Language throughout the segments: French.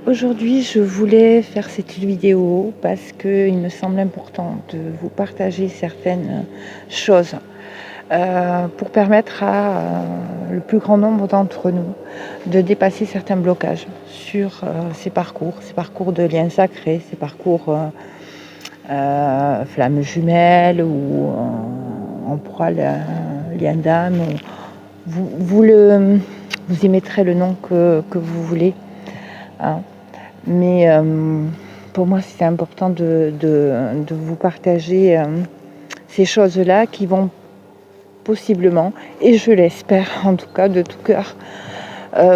Aujourd'hui, je voulais faire cette vidéo parce qu'il me semble important de vous partager certaines choses pour permettre à le plus grand nombre d'entre nous de dépasser certains blocages sur ces parcours de liens sacrés, ces parcours flammes jumelles ou en proie lien d'âme. Vous y mettrez le nom que vous voulez. Hein. Mais pour moi, c'est important de vous partager ces choses-là qui vont possiblement, et je l'espère en tout cas de tout cœur,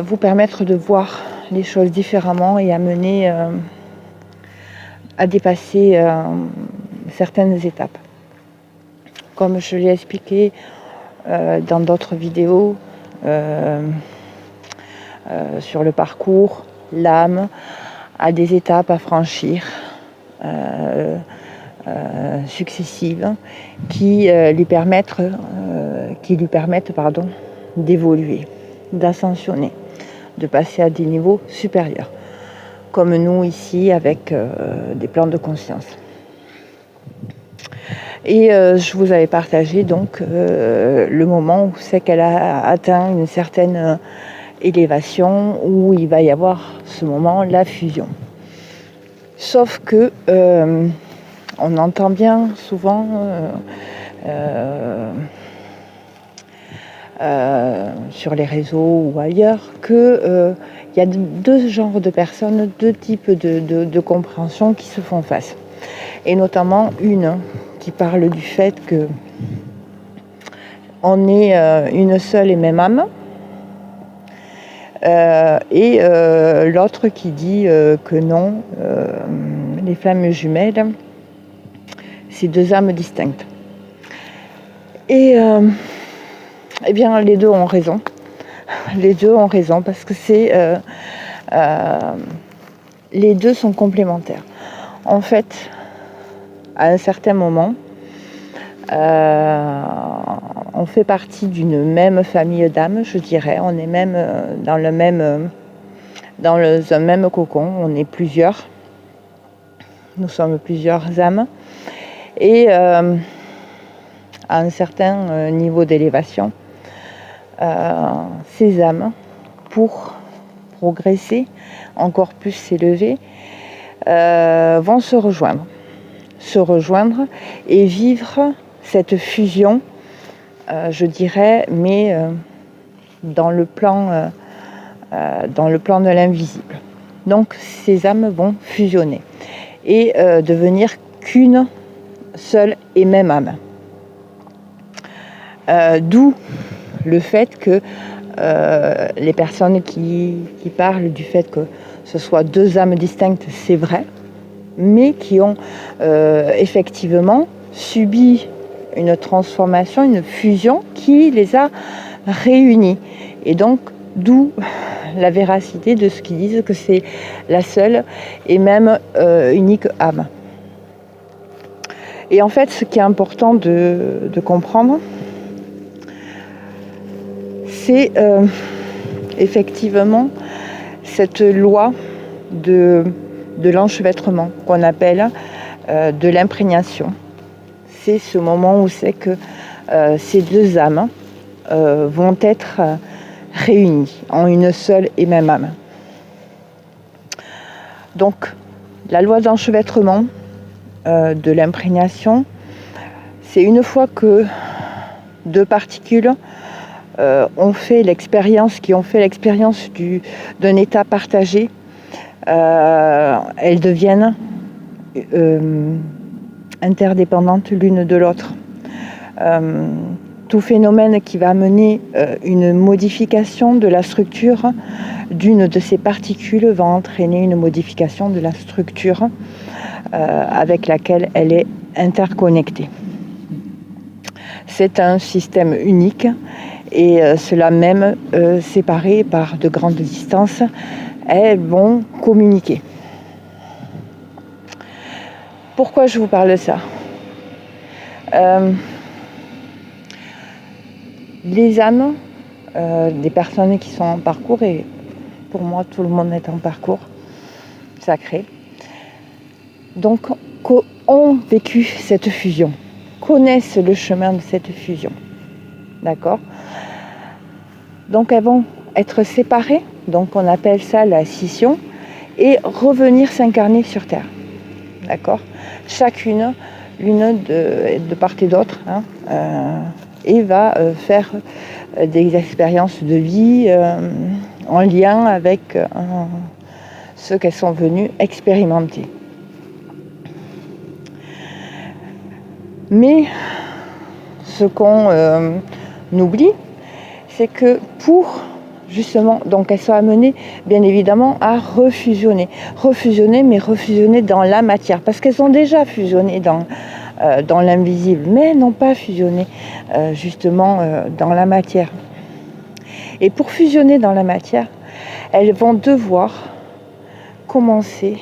vous permettre de voir les choses différemment et amener à dépasser certaines étapes. Comme je l'ai expliqué dans d'autres vidéos sur le parcours, l'âme à des étapes à franchir successives qui lui permettent d'évoluer, d'ascensionner, de passer à des niveaux supérieurs, comme nous ici avec des plans de conscience. Et je vous avais partagé donc le moment où c'est qu'elle a atteint une certaine élévation, où il va y avoir ce moment, la fusion. Sauf que on entend bien souvent sur les réseaux ou ailleurs qu'il y a deux genres de personnes, deux types de compréhension qui se font face. Et notamment une qui parle du fait que on est une seule et même âme, et l'autre qui dit que non, les flammes jumelles, c'est deux âmes distinctes. Et eh bien, les deux ont raison. Les deux ont raison parce que les deux sont complémentaires. En fait, à un certain moment, on fait partie d'une même famille d'âmes, je dirais. On est même dans un même cocon. On est plusieurs. Nous sommes plusieurs âmes. Et à un certain niveau d'élévation, ces âmes, pour progresser, encore plus s'élever, vont se rejoindre et vivre cette fusion, je dirais, mais dans le plan de l'invisible. Donc ces âmes vont fusionner et devenir qu'une seule et même âme. D'où le fait que les personnes qui parlent du fait que ce soit deux âmes distinctes, c'est vrai, mais qui ont effectivement subi une transformation, une fusion qui les a réunis. Et donc, d'où la véracité de ce qu'ils disent que c'est la seule et même unique âme. Et en fait, ce qui est important de comprendre, c'est effectivement cette loi de l'enchevêtrement qu'on appelle de l'imprégnation. C'est ce moment où c'est que ces deux âmes vont être réunies en une seule et même âme. Donc, la loi d'enchevêtrement, de l'imprégnation, c'est une fois que deux particules qui ont fait l'expérience d'un état partagé, elles deviennent interdépendantes l'une de l'autre. Tout phénomène qui va amener une modification de la structure d'une de ces particules va entraîner une modification de la structure avec laquelle elle est interconnectée. C'est un système unique et cela même séparé par de grandes distances, elles vont communiquer. Pourquoi je vous parle de ça ? Les âmes des personnes qui sont en parcours, et pour moi tout le monde est en parcours, sacrés, donc ont vécu cette fusion, connaissent le chemin de cette fusion. D'accord ? Donc elles vont être séparées, donc on appelle ça la scission, et revenir s'incarner sur Terre. D'accord ? Chacune, l'une de part et d'autre, et va faire des expériences de vie en lien avec ce qu'elles sont venues expérimenter. Mais ce qu'on oublie, c'est que pour justement, donc elles sont amenées bien évidemment à refusionner, mais refusionner dans la matière, parce qu'elles ont déjà fusionné dans l'invisible, mais elles n'ont pas fusionné justement dans la matière. Et pour fusionner dans la matière, elles vont devoir commencer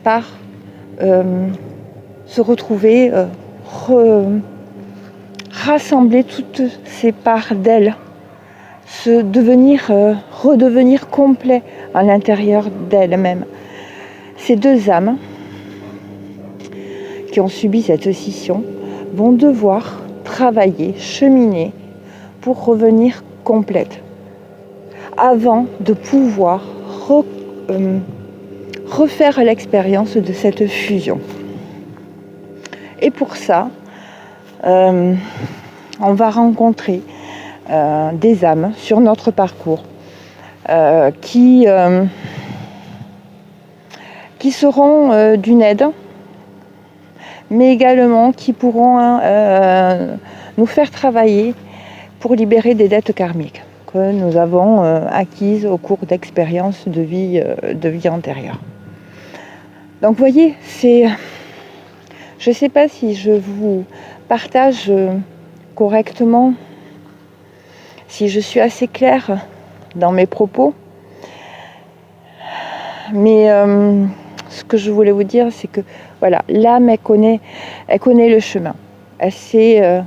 par se retrouver, rassembler toutes ces parts d'elles, redevenir complet à l'intérieur d'elles-mêmes. Ces deux âmes qui ont subi cette scission vont devoir travailler, cheminer pour revenir complètes avant de pouvoir refaire l'expérience de cette fusion. Et pour ça, on va rencontrer des âmes sur notre parcours qui seront d'une aide, mais également qui pourront nous faire travailler pour libérer des dettes karmiques que nous avons acquises au cours d'expériences de vie antérieure. Donc vous voyez, je ne sais pas si je vous partage correctement, si je suis assez claire dans mes propos, mais ce que je voulais vous dire, c'est que voilà, l'âme, elle connaît le chemin, elle sait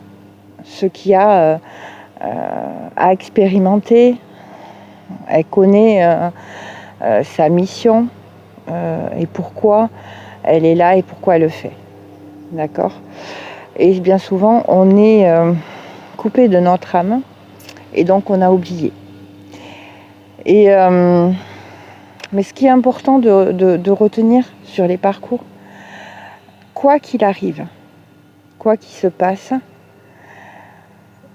ce qu'il y a à expérimenter, elle connaît sa mission et pourquoi elle est là et pourquoi elle le fait. D'accord ? Et bien souvent, on est coupé de notre âme et donc on a oublié. Mais ce qui est important de retenir sur les parcours, quoi qu'il arrive, quoi qu'il se passe,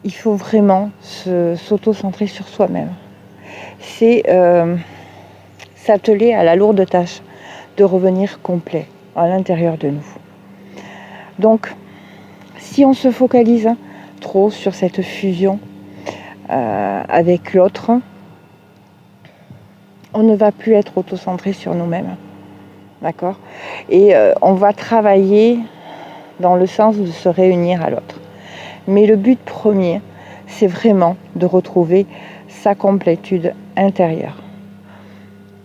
il faut vraiment s'auto-centrer sur soi-même. C'est s'atteler à la lourde tâche de revenir complet à l'intérieur de nous. Donc, si on se focalise trop sur cette fusion avec l'autre, on ne va plus être auto-centré sur nous-mêmes. D'accord ? Et on va travailler dans le sens de se réunir à l'autre. Mais le but premier, c'est vraiment de retrouver sa complétude intérieure.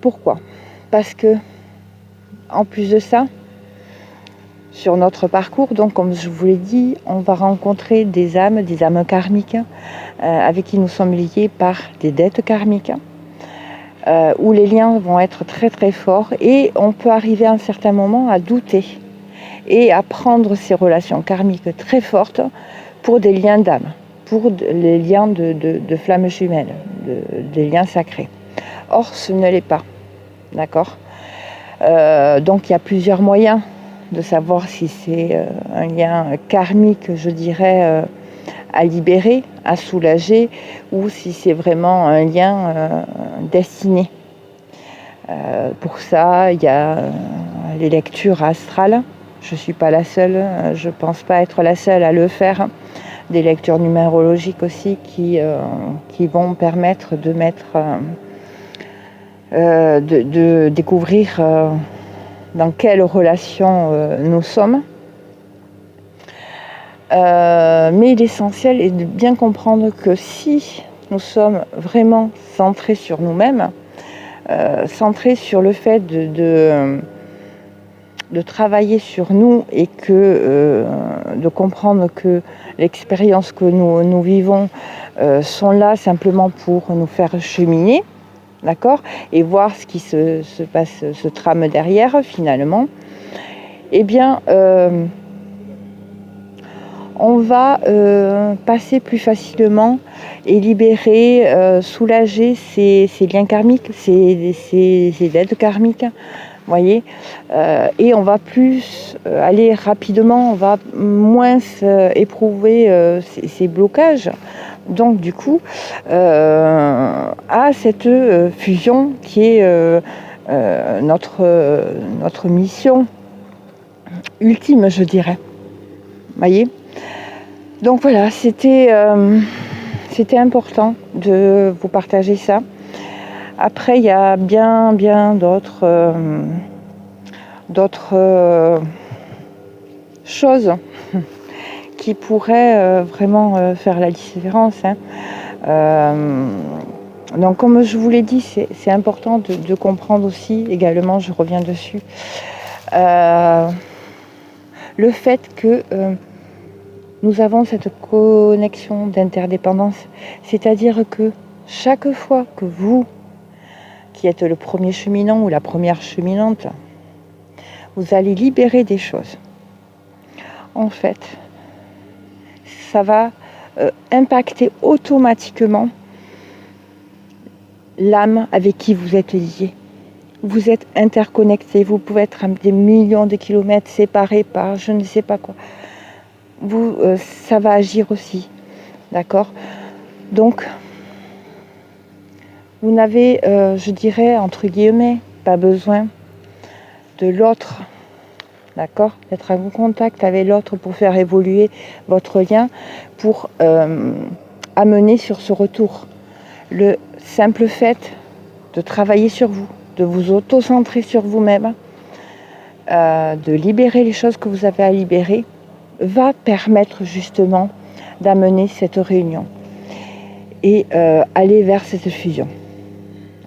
Pourquoi ? Parce que, en plus de ça, sur notre parcours, donc comme je vous l'ai dit, on va rencontrer des âmes karmiques avec qui nous sommes liés par des dettes karmiques, où les liens vont être très très forts et on peut arriver à un certain moment à douter et à prendre ces relations karmiques très fortes pour des liens d'âme, pour les liens de flammes jumelles, des liens sacrés. Or, ce ne l'est pas. D'accord ? Donc, il y a plusieurs moyens de savoir si c'est un lien karmique, je dirais, à libérer, à soulager, ou si c'est vraiment un lien destiné. Pour ça, il y a les lectures astrales. Je ne suis pas la seule, je ne pense pas être la seule à le faire. Des lectures numérologiques aussi qui vont permettre de de découvrir dans quelle relation nous sommes. Mais l'essentiel est de bien comprendre que si nous sommes vraiment centrés sur nous-mêmes, centrés sur le fait de travailler sur nous et de comprendre que l'expérience que nous vivons sont là simplement pour nous faire cheminer, d'accord, et voir ce qui se passe, se trame derrière finalement, eh bien on va passer plus facilement et libérer, soulager ces liens karmiques, ces dettes karmiques, vous voyez, et on va plus aller rapidement, on va moins éprouver ces blocages. Donc du coup, à cette fusion qui est notre mission ultime, je dirais. Vous voyez ? Donc voilà, c'était important de vous partager ça. Après, il y a bien d'autres choses qui pourraient vraiment faire la différence. Donc comme je vous l'ai dit, c'est important de comprendre aussi, également, je reviens dessus, le fait que nous avons cette connexion d'interdépendance. C'est-à-dire que chaque fois que vous, qui êtes le premier cheminant ou la première cheminante, vous allez libérer des choses, en fait, ça va impacter automatiquement l'âme avec qui vous êtes lié. Vous êtes interconnectés, vous pouvez être à des millions de kilomètres séparés par je ne sais pas quoi. Ça va agir aussi, d'accord ? Donc, vous n'avez, je dirais, entre guillemets, pas besoin de l'autre, d'accord ? D'être en contact avec l'autre pour faire évoluer votre lien, pour amener sur ce retour. Le simple fait de travailler sur vous, de vous auto-centrer sur vous-même, de libérer les choses que vous avez à libérer, va permettre justement d'amener cette réunion et aller vers cette fusion.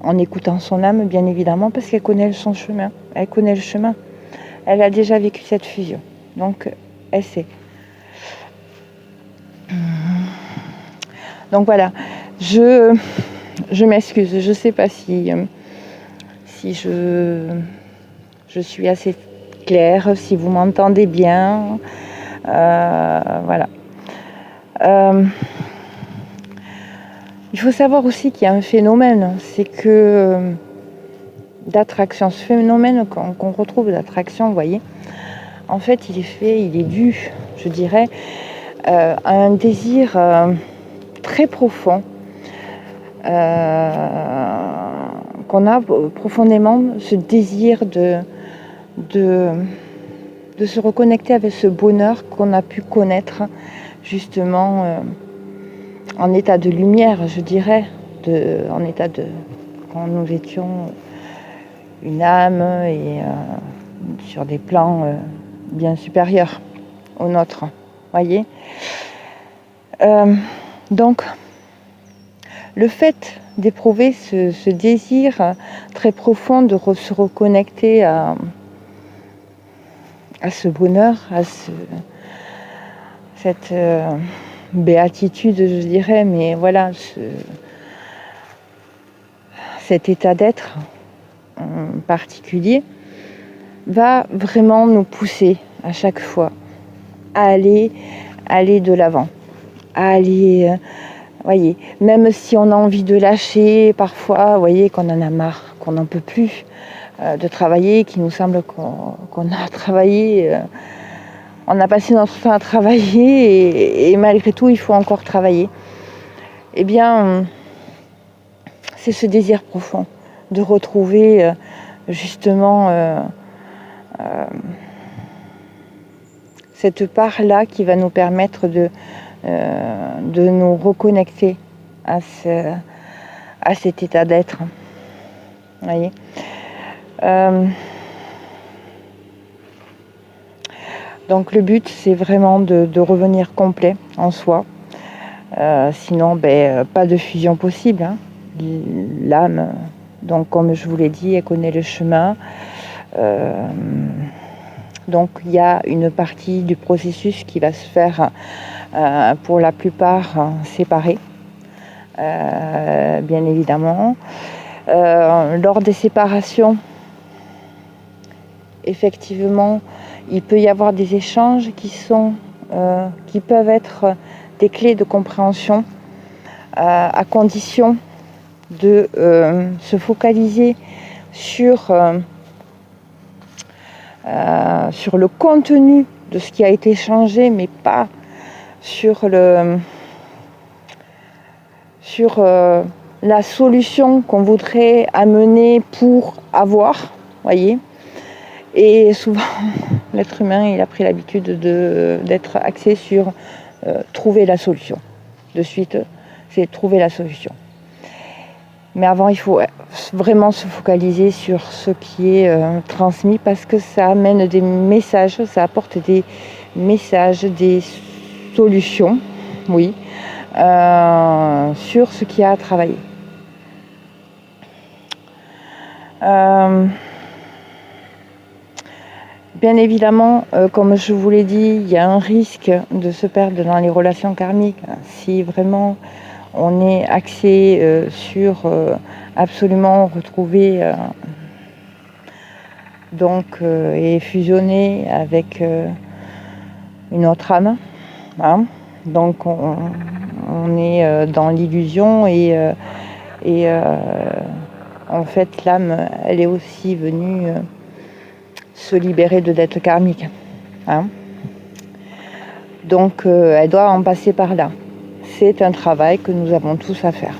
En écoutant son âme, bien évidemment, parce qu'elle connaît son chemin. Elle connaît le chemin. Elle a déjà vécu cette fusion. Donc, elle sait. Donc voilà. Je m'excuse. Je ne sais pas si je suis assez claire, si vous m'entendez bien. Voilà. Il faut savoir aussi qu'il y a un phénomène, c'est que d'attraction, ce phénomène qu'on retrouve d'attraction, vous voyez, en fait il est dû, je dirais, à un désir très profond qu'on a profondément, ce désir de se reconnecter avec ce bonheur qu'on a pu connaître justement en état de lumière, je dirais, en état de quand nous étions une âme et sur des plans bien supérieurs aux nôtres, voyez. Donc, le fait d'éprouver ce désir très profond de se reconnecter à ce bonheur, à cette béatitude, je dirais, mais voilà, cet état d'être en particulier va vraiment nous pousser à chaque fois à aller de l'avant, à aller, voyez, même si on a envie de lâcher parfois, voyez, qu'on en a marre, qu'on n'en peut plus de travailler, qu'il nous semble qu'on a travaillé, on a passé notre temps à travailler et malgré tout il faut encore travailler. Eh bien, c'est ce désir profond de retrouver justement cette part-là qui va nous permettre de nous reconnecter à cet état d'être. Vous voyez, donc le but, c'est vraiment de revenir complet en soi. Sinon, pas de fusion possible. Hein. L'âme, donc comme je vous l'ai dit, elle connaît le chemin. Donc il y a une partie du processus qui va se faire pour la plupart séparée, bien évidemment. lors des séparations, effectivement, il peut y avoir des échanges qui peuvent être des clés de compréhension, à condition de se focaliser sur le contenu de ce qui a été changé, mais pas sur la solution qu'on voudrait amener pour avoir, voyez. Et souvent, l'être humain, il a pris l'habitude d'être axé sur trouver la solution. De suite, c'est trouver la solution. Mais avant, il faut vraiment se focaliser sur ce qui est transmis, parce que ça amène des messages, ça apporte des messages, des solutions, oui, sur ce qu'il y a à travailler. Bien évidemment, comme je vous l'ai dit, il y a un risque de se perdre dans les relations karmiques si vraiment on est axé sur absolument retrouver et fusionner avec une autre âme. Hein. Donc on est dans l'illusion et en fait l'âme, elle est aussi venue se libérer de dettes karmiques. Hein. Donc elle doit en passer par là. C'est un travail que nous avons tous à faire.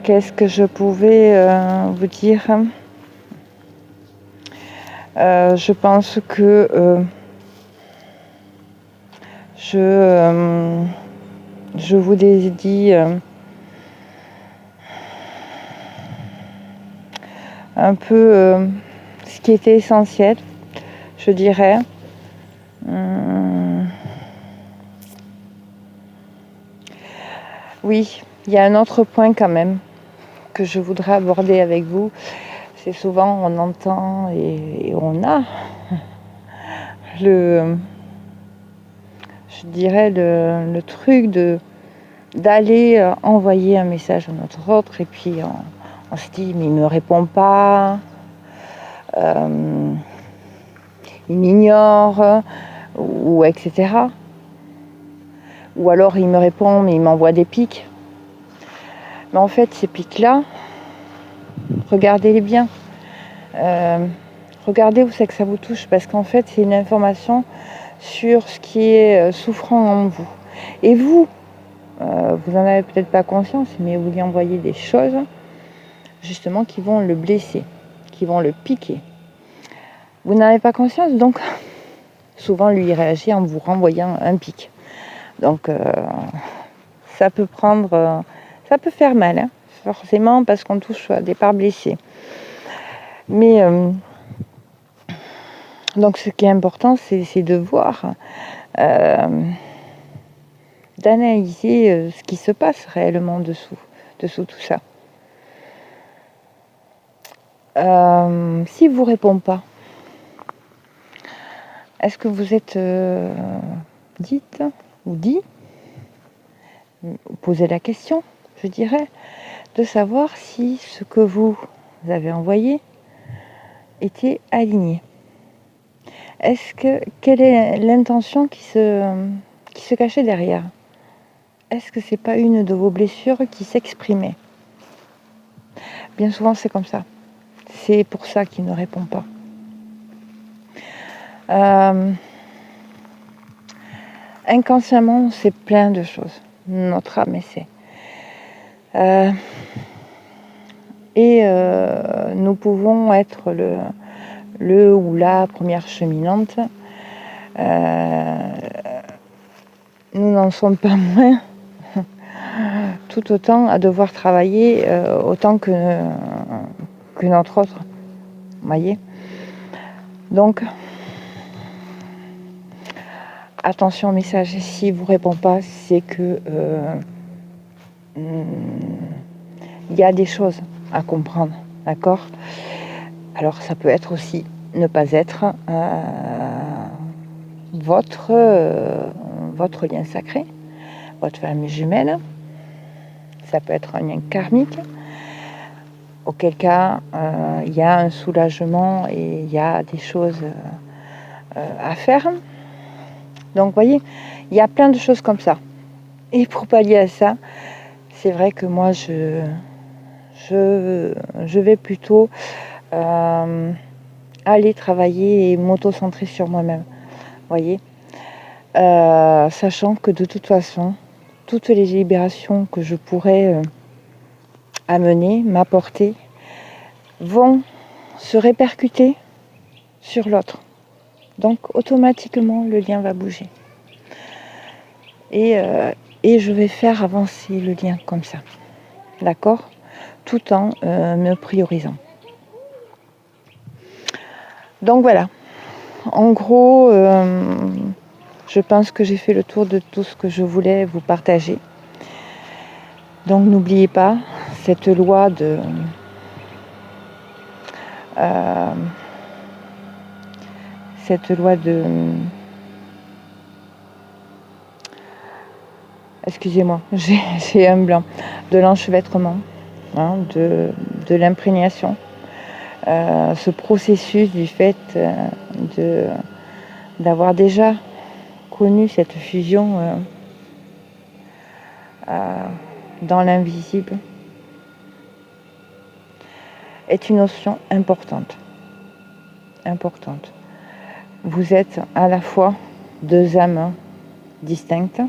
Qu'est-ce que je pouvais vous dire ? Je pense que je vous ai dit un peu ce qui était essentiel, je dirais. Oui, il y a un autre point quand même que je voudrais aborder avec vous. C'est souvent on entend et on a le truc d'aller envoyer un message à notre autre et puis on se dit mais il ne me répond pas, il m'ignore, ou etc. Ou alors il me répond mais il m'envoie des pics. Mais en fait ces pics-là, regardez-les bien. Regardez où c'est que ça vous touche, parce qu'en fait c'est une information sur ce qui est souffrant en vous. Et vous, vous n'en avez peut-être pas conscience, mais vous lui envoyez des choses justement qui vont le blesser, qui vont le piquer. Vous n'en avez pas conscience, donc souvent lui réagit en vous renvoyant un pic. Donc ça peut faire mal, hein, forcément, parce qu'on touche à des parts blessées. Mais donc ce qui est important, c'est de voir, d'analyser ce qui se passe réellement dessous tout ça. S'il ne vous répond pas, est-ce que vous êtes dites ou dit, posez la question, je dirais, de savoir si ce que vous avez envoyé était aligné. Quelle est l'intention qui se cachait derrière ? Est-ce que c'est pas une de vos blessures qui s'exprimait ? Bien souvent c'est comme ça. C'est pour ça qu'il ne répond pas. Inconsciemment, c'est plein de choses. Notre âme essaie. Nous pouvons être le ou la première cheminante. Nous n'en sommes pas moins tout autant à devoir travailler autant que notre autre. Vous voyez ? Donc, attention au message. S'il ne vous répond pas, c'est que y a des choses à comprendre, d'accord ? Alors ça peut être aussi ne pas être votre lien sacré, votre femme jumelle. Ça peut être un lien karmique, auquel cas il y a un soulagement et il y a des choses à faire. Donc vous voyez, il y a plein de choses comme ça. Et pour pallier à ça, c'est vrai que moi je vais plutôt aller travailler et m'auto-centrer sur moi-même. Vous voyez, sachant que de toute façon, toutes les libérations que je pourrais amener, m'apporter, vont se répercuter sur l'autre. Donc automatiquement, le lien va bouger. Et je vais faire avancer le lien comme ça. D'accord ? Tout en me priorisant. Donc voilà. En gros, je pense que j'ai fait le tour de tout ce que je voulais vous partager. Donc n'oubliez pas cette loi de excusez-moi, j'ai un blanc, de l'enchevêtrement, hein, de l'imprégnation, ce processus du fait d'avoir déjà connu cette fusion dans l'invisible est une notion importante. Vous êtes à la fois deux âmes distinctes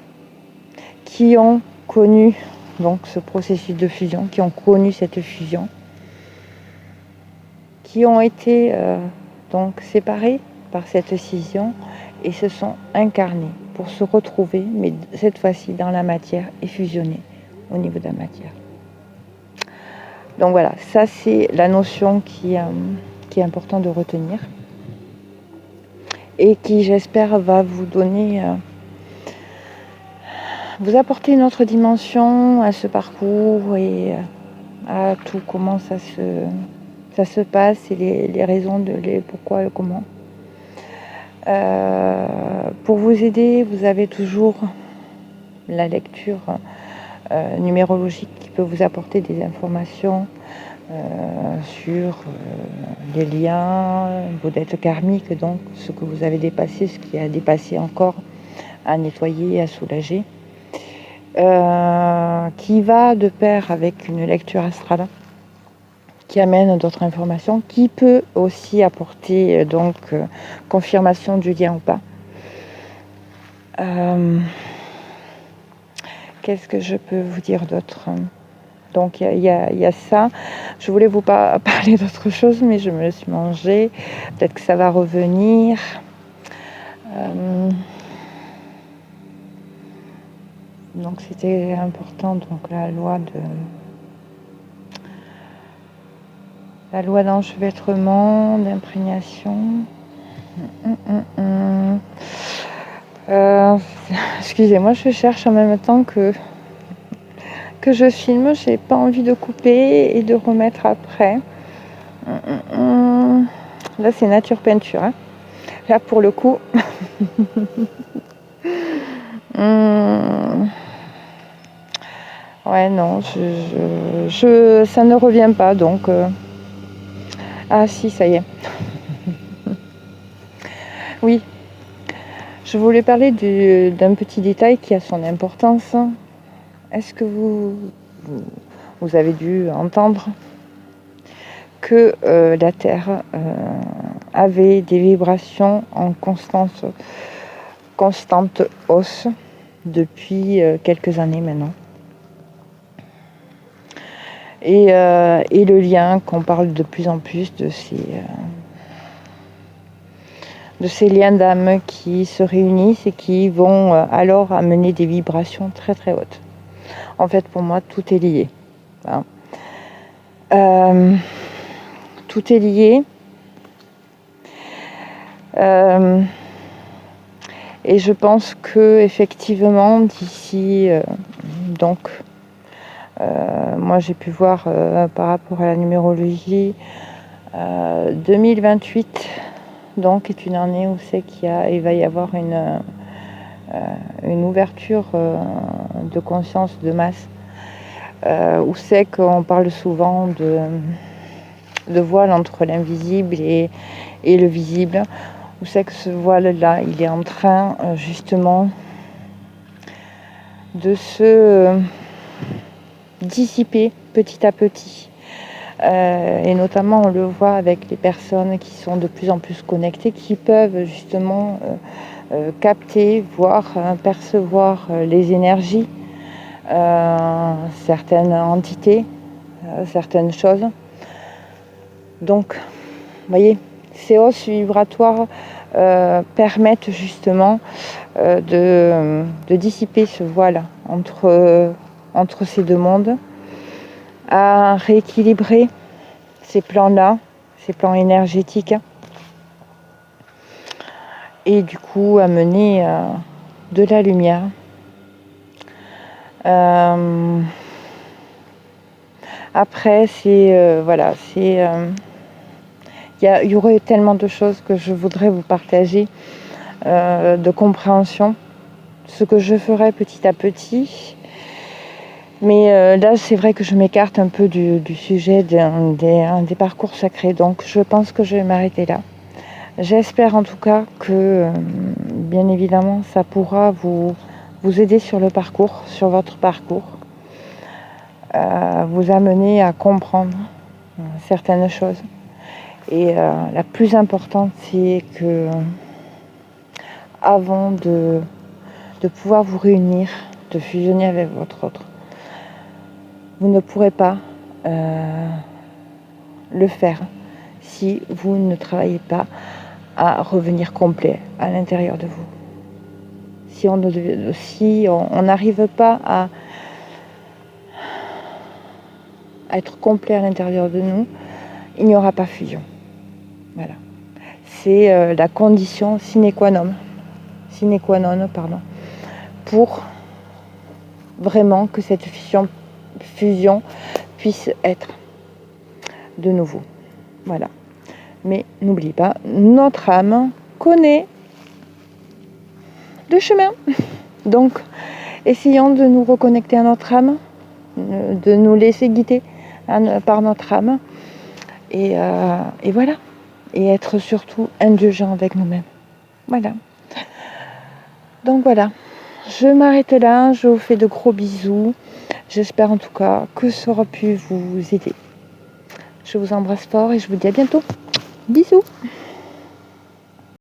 qui ont connu donc ce processus de fusion, qui ont connu cette fusion, qui ont été donc séparées par cette scission et se sont incarnés pour se retrouver, mais cette fois-ci dans la matière et fusionner au niveau de la matière. Donc voilà, ça c'est la notion qui est important de retenir et qui, j'espère, va vous donner, vous apporter une autre dimension à ce parcours et à tout comment ça se passe et les raisons de pourquoi, le comment. Pour vous aider, vous avez toujours la lecture numérologique qui peut vous apporter des informations sur les liens, vos dettes karmiques, donc ce que vous avez dépassé, ce qui a dépassé encore à nettoyer, à soulager, qui va de pair avec une lecture astrale qui amène d'autres informations, qui peut aussi apporter donc confirmation du lien ou pas. Qu'est-ce que je peux vous dire d'autre ? Donc il y a ça. Je voulais vous parler d'autre chose, mais je me le suis mangé. Peut-être que ça va revenir. Donc c'était important. Donc la loi d'enchevêtrement, d'imprégnation. Excusez-moi, je cherche en même temps que je filme. J'ai pas envie de couper et de remettre après. Là, c'est nature peinture. Hein. Là, pour le coup. Ouais, non, ça ne revient pas, donc... Ah si, ça y est. Oui. Je voulais parler d'un petit détail qui a son importance. Est-ce que vous avez dû entendre que la Terre avait des vibrations en constante hausse depuis quelques années maintenant. Et le lien qu'on parle de plus en plus de ces liens d'âme qui se réunissent et qui vont alors amener des vibrations très très hautes. En fait, pour moi, tout est lié. Hein. Tout est lié. Et je pense que effectivement, d'ici, moi j'ai pu voir par rapport à la numérologie, 2028 donc est une année où c'est il va y avoir une ouverture de conscience de masse, où c'est qu'on parle souvent de voile entre l'invisible et le visible, où c'est que ce voile-là, il est en train justement de se dissiper petit à petit. Et notamment, on le voit avec les personnes qui sont de plus en plus connectées, qui peuvent justement capter, voir, percevoir les énergies, certaines entités, certaines choses. Donc, vous voyez, ces hausses vibratoires permettent justement de dissiper ce voile entre ces deux mondes, à rééquilibrer ces plans-là, ces plans énergétiques, et du coup amener de la lumière. Après, voilà, il y aurait tellement de choses que je voudrais vous partager, de compréhension, ce que je ferai petit à petit. Mais là, c'est vrai que je m'écarte un peu du sujet des parcours sacrés, donc je pense que je vais m'arrêter là. J'espère en tout cas que, bien évidemment, ça pourra vous aider sur le parcours, sur votre parcours, vous amener à comprendre certaines choses. Et la plus importante, c'est que avant de pouvoir vous réunir, de fusionner avec votre autre, vous ne pourrez pas le faire si vous ne travaillez pas à revenir complet à l'intérieur de vous. Si on n'arrive pas à être complet à l'intérieur de nous, il n'y aura pas fusion. Voilà. C'est la condition sine qua non, pour vraiment que cette fusion puisse être de nouveau. Voilà. Mais n'oubliez pas, notre âme connaît le chemin. Donc, essayons de nous reconnecter à notre âme, de nous laisser guider par notre âme. Et voilà. Et être surtout indulgent avec nous-mêmes. Voilà. Donc voilà. Je m'arrête là. Je vous fais de gros bisous. J'espère en tout cas que ça aura pu vous aider. Je vous embrasse fort et je vous dis à bientôt. Bisous.